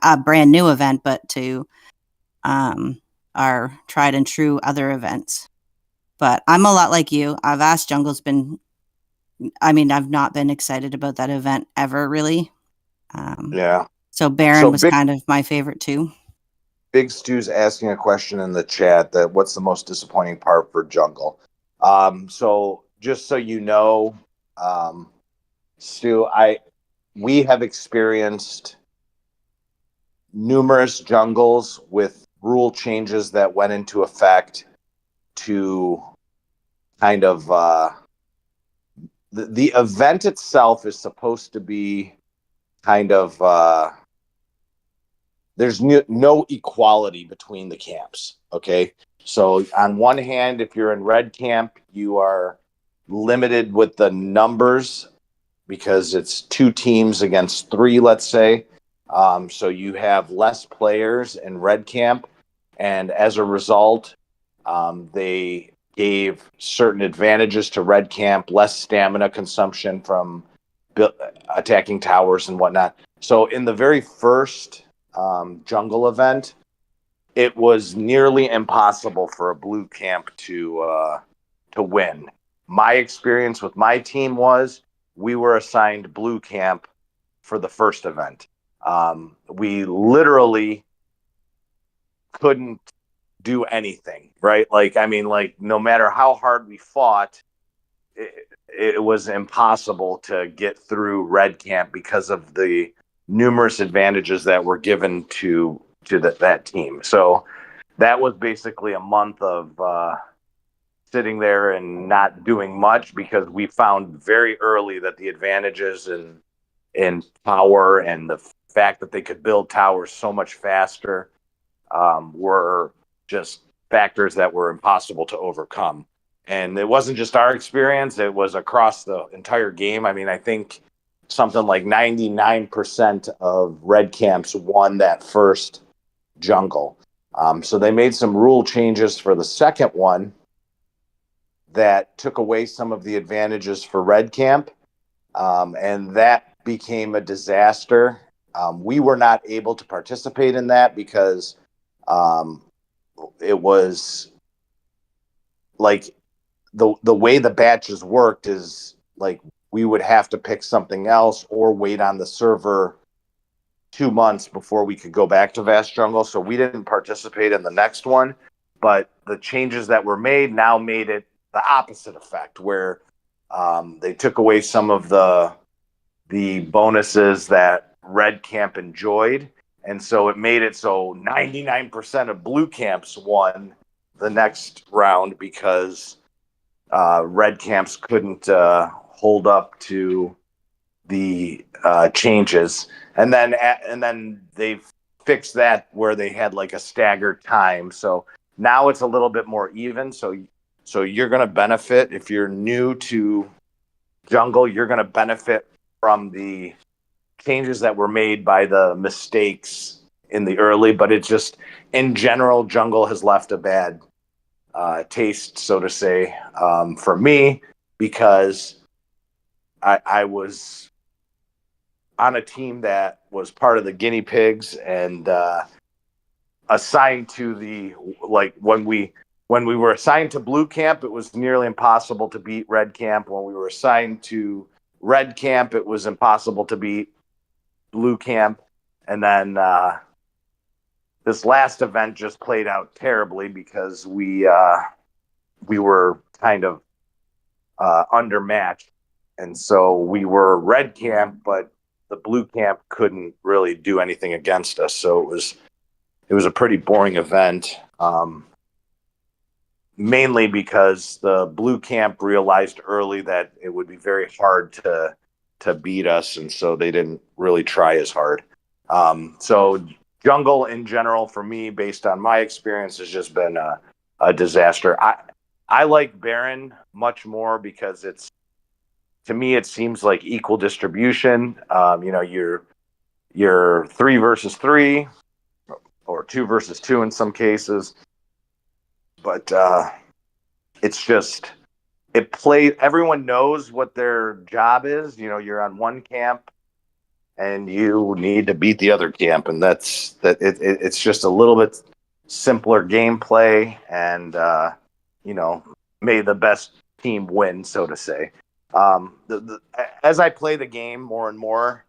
a brand new event, but to our tried and true other events. But I'm a lot like you. Vast Jungle's been, I've not been excited about that event ever, really. Yeah. So Baron was kind of my favorite too. Big Stu's asking a question in the chat that what's the most disappointing part for Jungle? So just so you know, Stu, we have experienced numerous jungles with rule changes that went into effect to kind of the event itself is supposed to be kind of there's no equality between the camps. Okay, so on one hand, if you're in red camp, you are limited with the numbers because it's 2 teams against 3, let's say. So you have less players in red camp, and as a result, They gave certain advantages to red camp, less stamina consumption from attacking towers and whatnot. So in the very first jungle event, it was nearly impossible for a blue camp to win. My experience with my team was we were assigned blue camp for the first event. We literally couldn't do anything, right? Like, I mean, like, no matter how hard we fought, it was impossible to get through red camp because of the numerous advantages that were given to that team. So that was basically a month of sitting there and not doing much, because we found very early that the advantages in power and the fact that they could build towers so much faster were just factors that were impossible to overcome. And it wasn't just our experience, it was across the entire game. I mean, I think something like 99% of red camps won that first jungle. So they made some rule changes for the second one that took away some of the advantages for red camp. And that became a disaster. We were not able to participate in that because it was like the way the batches worked is like we would have to pick something else or wait on the server 2 months before we could go back to Vast Jungle. So we didn't participate in the next one, but the changes that were made now made it the opposite effect, where they took away some of the bonuses that red camp enjoyed. And so it made it so 99% of blue camps won the next round because red camps couldn't hold up to the changes. And then they fixed that where they had like a staggered time. So now it's a little bit more even. So you're going to benefit if you're new to jungle. You're going to benefit from the changes that were made by the mistakes in the early, but it's just in general, jungle has left a bad taste, so to say, for me, because I was on a team that was part of the guinea pigs and assigned to the, like, when we were assigned to blue camp, it was nearly impossible to beat red camp. When we were assigned to red camp, it was impossible to beat blue camp. And then this last event just played out terribly because we were kind of undermatched. And so we were red camp, but the blue camp couldn't really do anything against us. So it was a pretty boring event, mainly because the blue camp realized early that it would be very hard to beat us, and so they didn't really try as hard. So jungle in general, for me, based on my experience, has just been a disaster. I like Baron much more because to me, it seems like equal distribution. You're 3 versus 3 or 2 versus 2 in some cases. But it's just, everyone knows what their job is. You're on one camp and you need to beat the other camp. And it's just a little bit simpler gameplay, and, may the best team win, so to say. As I play the game more and more,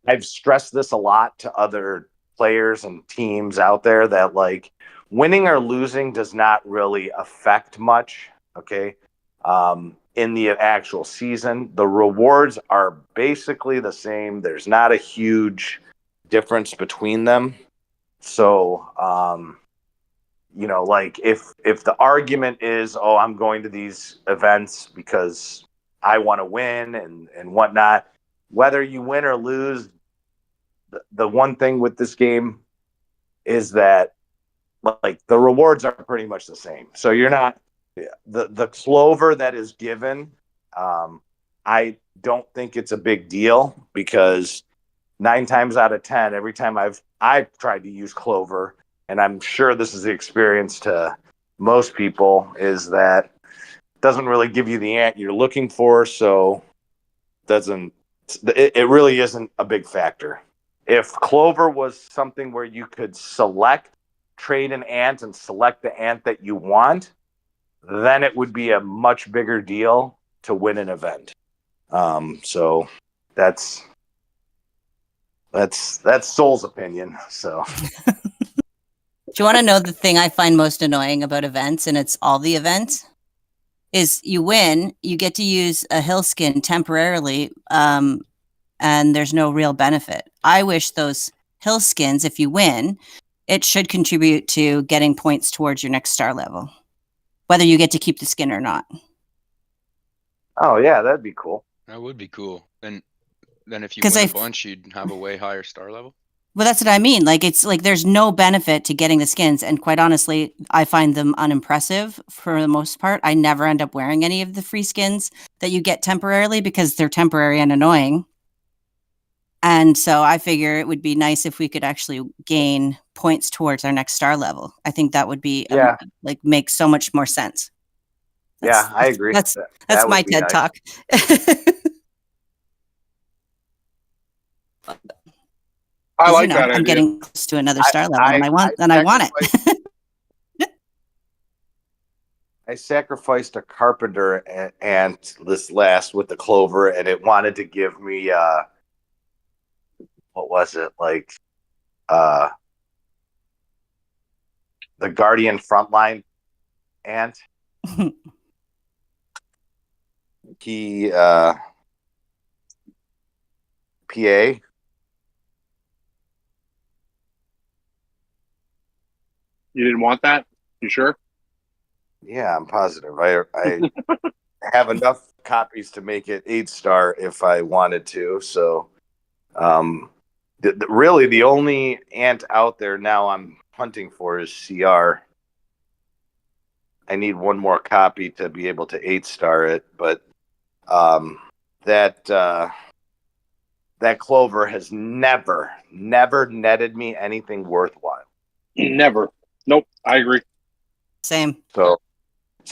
I've stressed this a lot to other players and teams out there that, like, winning or losing does not really affect much. Okay. In the actual season, the rewards are basically the same. There's not a huge difference between them. So, like if the argument is, oh, I'm going to these events because I want to win and whatnot, whether you win or lose, the one thing with this game is that, like, the rewards are pretty much the same. So you're not the clover that is given. I don't think it's a big deal because 9 times out of 10, every time I've tried to use Clover, and I'm sure this is the experience to most people, is that it doesn't really give you the ant you're looking for, so it really isn't a big factor. If Clover was something where you could trade an ant and select the ant that you want, then it would be a much bigger deal to win an event. So that's Soul's opinion. So Do you want to know the thing I find most annoying about events, and it's all the events, is you win, you get to use a hill skin temporarily, and there's no real benefit. I wish those hill skins, if you win, it should contribute to getting points towards your next star level, whether you get to keep the skin or not. oh yeah, that'd be cool. That would be cool. And then if you 'Cause win a I- bunch, you'd have a way higher star level. Well, that's what I mean. Like, it's like there's no benefit to getting the skins. And quite honestly, I find them unimpressive for the most part. I never end up wearing any of the free skins that you get temporarily because they're temporary and annoying. And so I figure it would be nice if we could actually gain points towards our next star level. I think that would be, Yeah. like, make so much more sense. Yeah, I agree. That's That my would be TED nice. talk. I You like know, that I'm idea. getting close to another star level, and I want it. I sacrificed a carpenter ant this last with the Clover, and it wanted to give me what was it, like the Guardian Frontline ant. He PA. You didn't want that? You sure? Yeah, I'm positive. I have enough copies to make it 8-star if I wanted to. So, really, the only ant out there now I'm hunting for is CR. I need one more copy to be able to 8-star it, but that Clover has never netted me anything worthwhile. Never. Nope. I agree. Same. So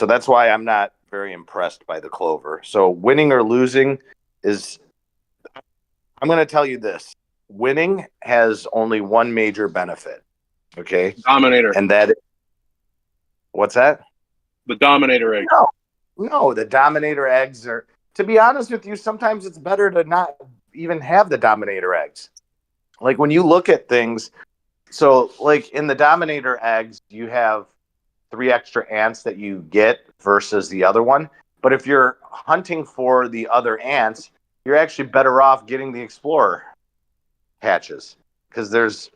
that's why I'm not very impressed by the Clover. So winning or losing I'm going to tell you this. Winning has only one major benefit. Okay. Dominator. And what's that? The Dominator egg. No, the Dominator eggs are, to be honest with you, sometimes it's better to not even have the Dominator eggs. Like when you look at things, so like in the Dominator eggs, you have 3 extra ants that you get versus the other one. But if you're hunting for the other ants, you're actually better off getting the Explorer hatches because there's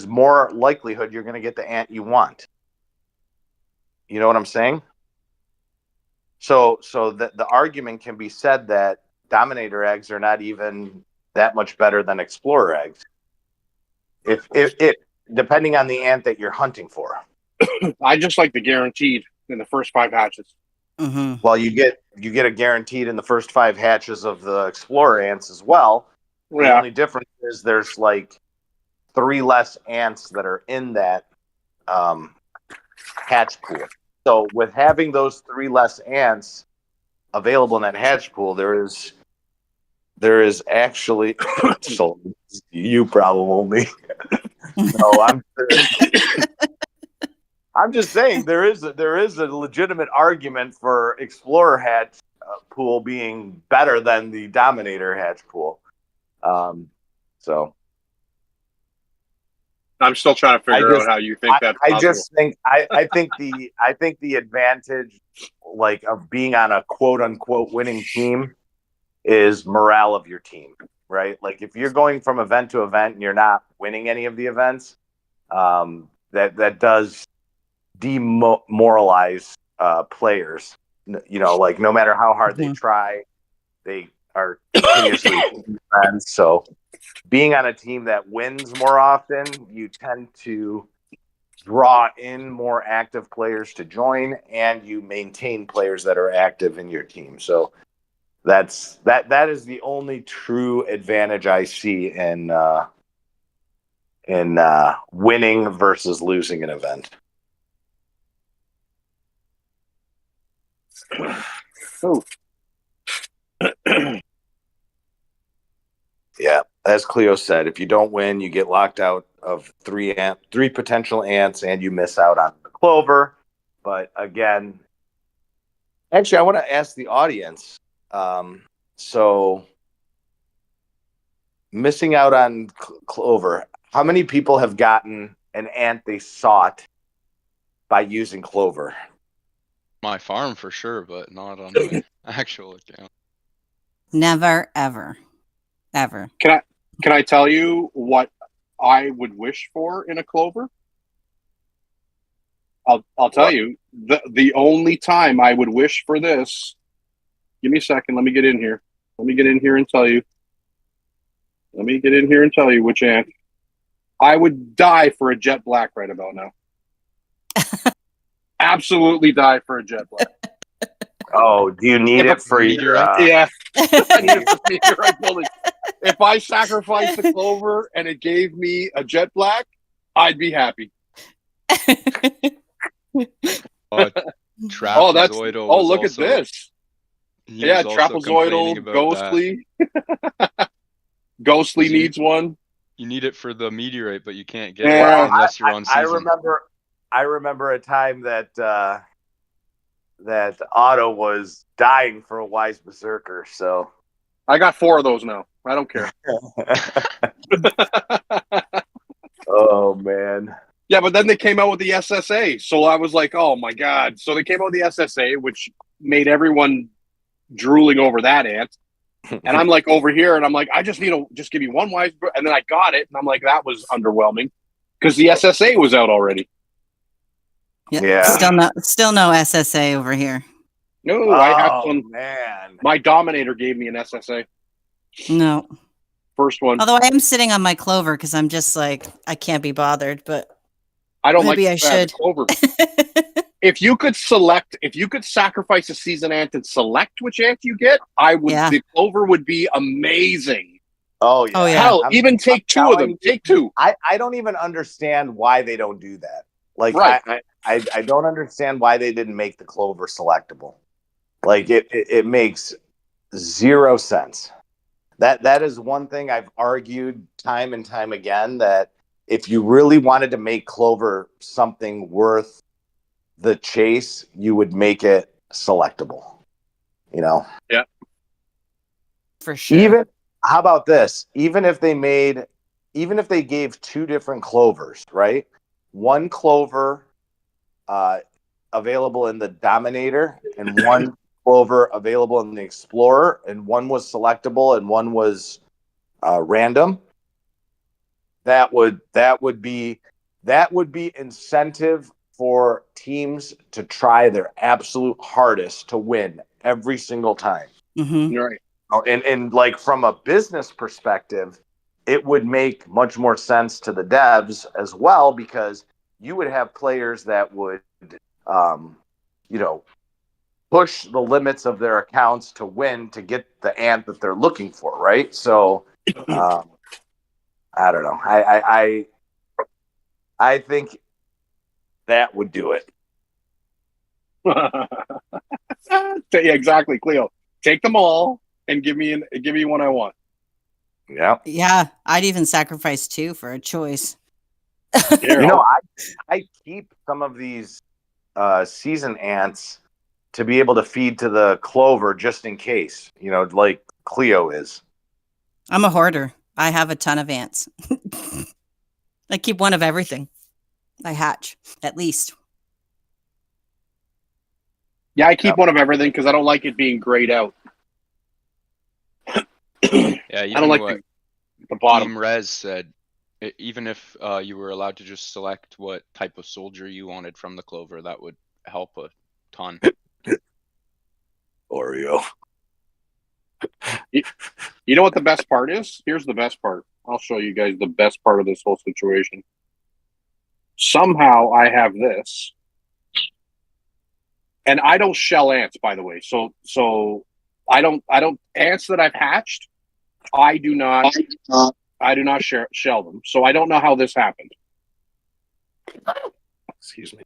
more likelihood you're going to get the ant you want. You know what I'm saying? So the argument can be said that Dominator eggs are not even that much better than Explorer eggs. If depending on the ant that you're hunting for. I just like the guaranteed in the first 5 hatches. Mm-hmm. Well, you get a guaranteed in the first 5 hatches of the Explorer ants as well. The Yeah. only difference is there's like 3 less ants that are in that hatch pool. So with having those 3 less ants available in that hatch pool, there is actually so you probably no, I'm just saying there is a legitimate argument for Explorer hatch pool being better than the Dominator hatch pool. So I'm still trying to figure out how you think that's possible. I think the advantage, like, of being on a quote unquote winning team is morale of your team, right? Like if you're going from event to event and you're not winning any of the events, that does demoralize players. You know, like no matter how hard they try, they are continuously friends. So being on a team that wins more often, you tend to draw in more active players to join, and you maintain players that are active in your team. So that is the only true advantage I see in winning versus losing an event. Oh. Yeah, as Cleo said, if you don't win, you get locked out of three potential ants, and you miss out on the clover. But again, actually, I want to ask the audience. So, missing out on clover, how many people have gotten an ant they sought by using clover? My farm for sure, but not on my actual account. Never, ever, ever. Can I tell you what I would wish for in a clover? I'll tell you the only time I would wish for this. Give me a second. Let me get in here. Let me get in here and tell you. Let me get in here and tell you which ant. I would die for a jet black right about now. Absolutely die for a jet black. Oh, do you need it for your? Yeah, I need it for meteorite building. If I sacrificed the clover and it gave me a jet black, I'd be happy. Trapezoidal. Oh, look at this. Yeah, trapezoidal, ghostly. Ghostly needs one. You need it for the meteorite, but you can't get it unless you're on season. I remember a time that Otto was dying for a wise berserker. So I got 4 of those now. I don't care. Oh man. Yeah, but then they came out with the SSA, so I was like, "Oh my god!" So they came out with the SSA, which made everyone drooling over that ant. And I'm like over here, and I'm like, I just give me one wise, and then I got it, and I'm like, that was underwhelming because the SSA was out already. Yeah. Still no SSA over here. No, I have one. Man. My Dominator gave me an SSA. No. First one. Although I am sitting on my clover because I'm just like, I can't be bothered, but I don't maybe like I should. Clover. If you could sacrifice a season ant and select which ant you get, the clover would be amazing. Oh yeah. Oh, yeah. Hell, even take 2 of them. Take 2. I don't even understand why they don't do that. Like, right. I don't understand why they didn't make the clover selectable. Like it makes 0 sense. That is one thing I've argued time and time again, that if you really wanted to make clover something worth the chase, you would make it selectable. You know? Yeah. For sure. How about this? Even if they gave 2 different clovers, right? One clover available in the Dominator and one clover available in the Explorer, and one was selectable and one was random. That would be incentive for teams to try their absolute hardest to win every single time. Mm-hmm. Right. And like from a business perspective, it would make much more sense to the devs as well, because you would have players that would, push the limits of their accounts to win, to get the ant that they're looking for, right? So, I don't know. I think that would do it. Yeah, exactly, Cleo. Take them all and give me one I want. Yeah. Yeah, I'd even sacrifice 2 for a choice. I keep some of these season ants to be able to feed to the clover just in case, like Cleo is. I'm a hoarder. I have a ton of ants. I keep one of everything. I hatch, at least. Yeah, I keep one of everything because I don't like it being grayed out. Yeah, I don't like the bottom. Team Rez said, even if you were allowed to just select what type of soldier you wanted from the clover, that would help a ton. Oreo. You know what the best part is? Here's the best part. I'll show you guys the best part of this whole situation. Somehow I have this. And I don't shell ants, by the way. So I don't ants that I've hatched. I do not shell them. So I don't know how this happened. Excuse me.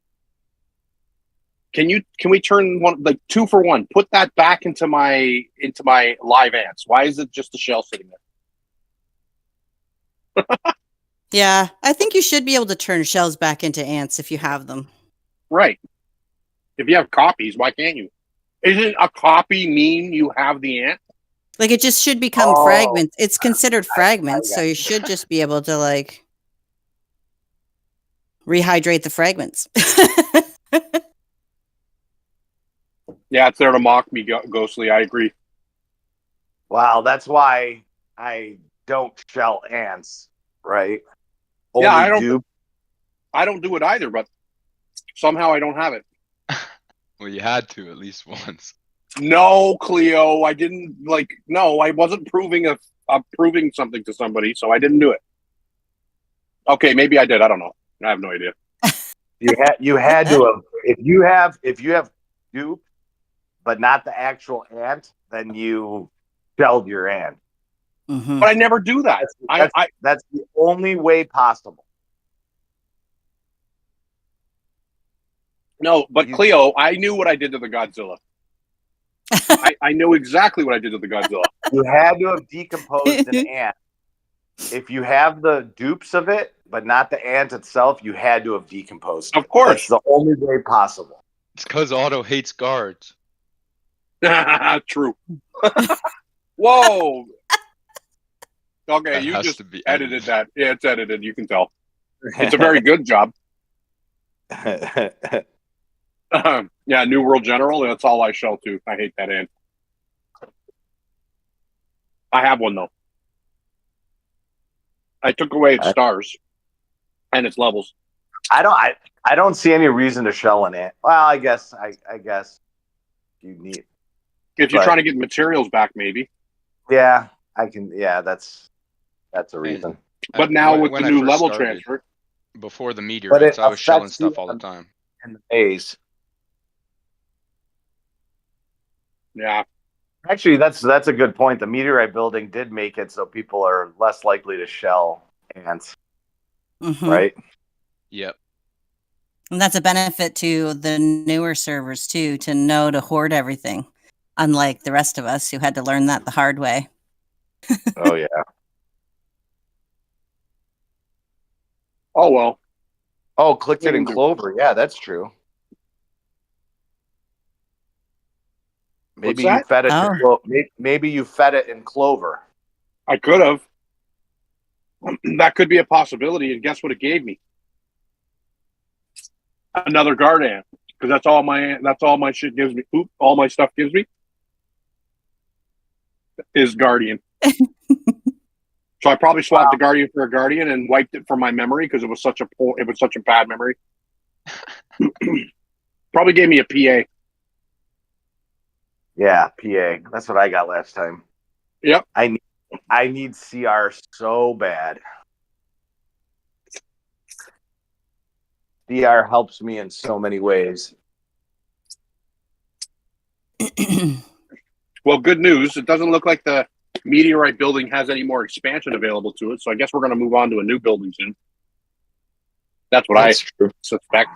Can we turn one, like 2 for 1? Put that back into my live ants. Why is it just a shell sitting there? Yeah, I think you should be able to turn shells back into ants if you have them. Right. If you have copies, why can't you? Isn't a copy mean you have the ant? Like it just should become fragments. It's considered fragments, so you should just be able to like rehydrate the fragments. Yeah, it's there to mock me, Ghostly. I agree. Wow, that's why I don't shell ants, right? Yeah, Only I don't. dupe. I don't do it either, but somehow I don't have it. Well, you had to at least once. No, Cleo, I didn't No, I wasn't proving proving something to somebody, so I didn't do it. Okay, maybe I did. I don't know. I have no idea. You had to have if you have dupe, but not the actual ant, then you shelled your ant. Mhm. But I never do that. That's the only way possible. No, but Cleo, I knew what I did to the Godzilla. I knew exactly what I did to the Godzilla. You had to have decomposed an ant. If you have the dupes of it, but not the ant itself, you had to have decomposed. Of course. That's the only way possible. It's because Otto hates guards. True. Whoa. Okay, That you has just to be edited that. Yeah, it's edited. You can tell. It's a very good job. Yeah, New World General. That's all I shell to. I hate that ant. I have one though. I took away its stars and its levels. I don't see any reason to shell an ant. Well, I guess you need. If you're trying to get materials back, maybe. Yeah, I can. Yeah, that's a reason. But now with when the I new first level started, transfer, before the meteorites, I was shelling stuff all the time. In the maze. yeah. Actually, that's a good point. The meteorite building did make it so people are less likely to shell ants, Mhm. right? Yep. And that's a benefit to the newer servers too, to know to hoard everything, unlike the rest of us who had to learn that the hard way. Oh yeah. Oh well. Oh, clicked it in Clover. Yeah, that's true. Maybe you fed it. Maybe you fed it in Clover. I could have. That could be a possibility. And guess what it gave me? Another guard ant, because that's all my shit gives me. All my stuff gives me is Guardian. So I probably swapped the Guardian for a Guardian and wiped it from my memory because it was such a bad memory. Probably gave me a PA. Yeah, PA. That's what I got last time. Yep. I need CR so bad. CR helps me in so many ways. Well, good news. It doesn't look like the meteorite building has any more expansion available to it, so I guess we're going to move on to a new building soon. That's what I suspect.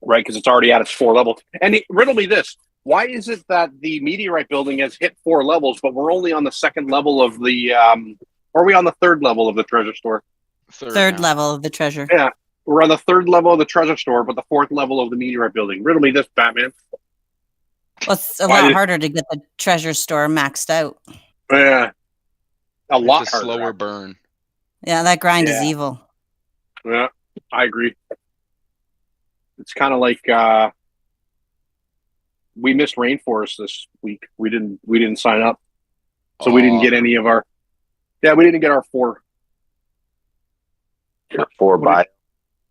Right, because it's already at its 4 level. And riddle me this. Why is it that the meteorite building has hit 4 levels, but we're only on the 2nd level of the... or are we on the 3rd level of the treasure store? Third level of the treasure. Yeah, we're on the 3rd level of the treasure store, but the 4th level of the meteorite building. Riddle me this, Batman. Well, it's a lot harder to get the treasure store maxed out. Yeah, a lot It's a harder. slower burn. Yeah, that grind is evil. Yeah, I agree. It's kind of like we missed Rainforest this week. We didn't sign up, so we didn't get any of our. Yeah, we didn't get our 4. Your 4 bios.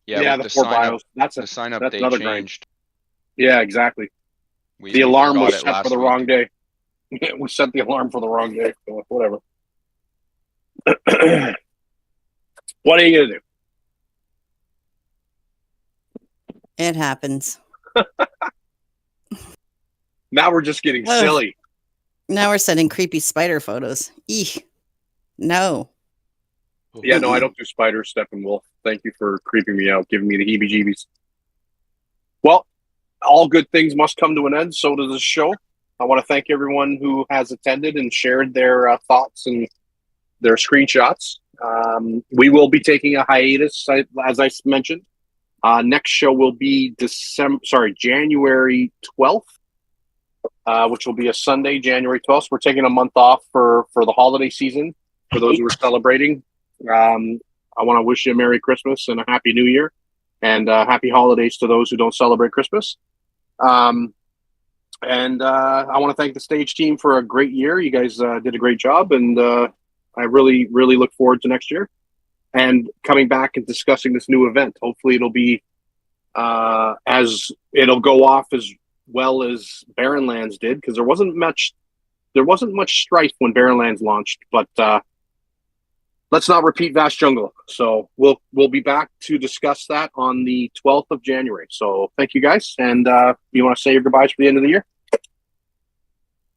Yeah, the 4 bios. The sign up that's date another changed. Grind. Yeah, exactly. The alarm was set for the wrong day. We set the alarm for the wrong day. So whatever. What are you gonna do? It happens. Now we're just getting silly. Now we're sending creepy spider photos. Eek. No. Yeah, no, I don't do spiders, Steppenwolf. Thank you for creeping me out, giving me the heebie-jeebies. Well, all good things must come to an end. So does this show. I want to thank everyone who has attended and shared their thoughts and their screenshots. We will be taking a hiatus, as I mentioned. Next show will be January 12th, which will be a Sunday, January 12th. We're taking a month off for the holiday season. For those who are celebrating, I want to wish you a Merry Christmas and a Happy New Year, and Happy Holidays to those who don't celebrate Christmas. And I want to thank the stage team for a great year. You guys did a great job, and I really, really look forward to next year and coming back and discussing this new event. Hopefully it'll be it'll go off as well as Barrenlands did, because there wasn't much strife when Barrenlands launched, but let's not repeat Vast Jungle. So we'll be back to discuss that on the 12th of January. So thank you guys, and you want to say your goodbyes for the end of the year?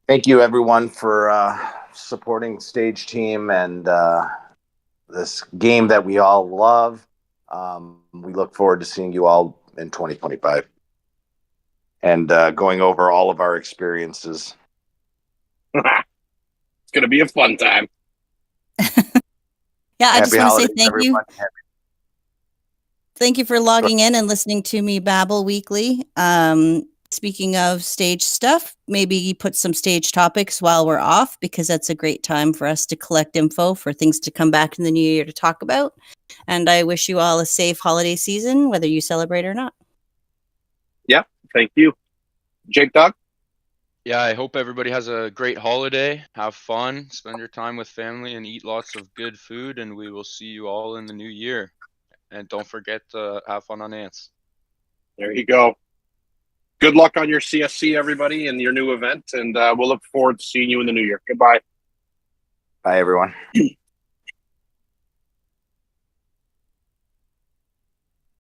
Thank you, everyone, for supporting Stage Team and this game that we all love. We look forward to seeing you all in 2025 and going over all of our experiences. It's going to be a fun time. Yeah, I just want to say thank you. Everyone. Thank you for logging in and listening to me babble weekly. Speaking of stage stuff, maybe put some stage topics while we're off, because that's a great time for us to collect info for things to come back in the new year to talk about. And I wish you all a safe holiday season, whether you celebrate or not. Yeah, thank you. Jake Dog? Yeah, I hope everybody has a great holiday. Have fun, spend your time with family, and eat lots of good food. And we will see you all in the new year. And don't forget to have fun on Ants. There you go. Good luck on your CSC, everybody, and your new event. And we'll look forward to seeing you in the new year. Goodbye. Bye, everyone.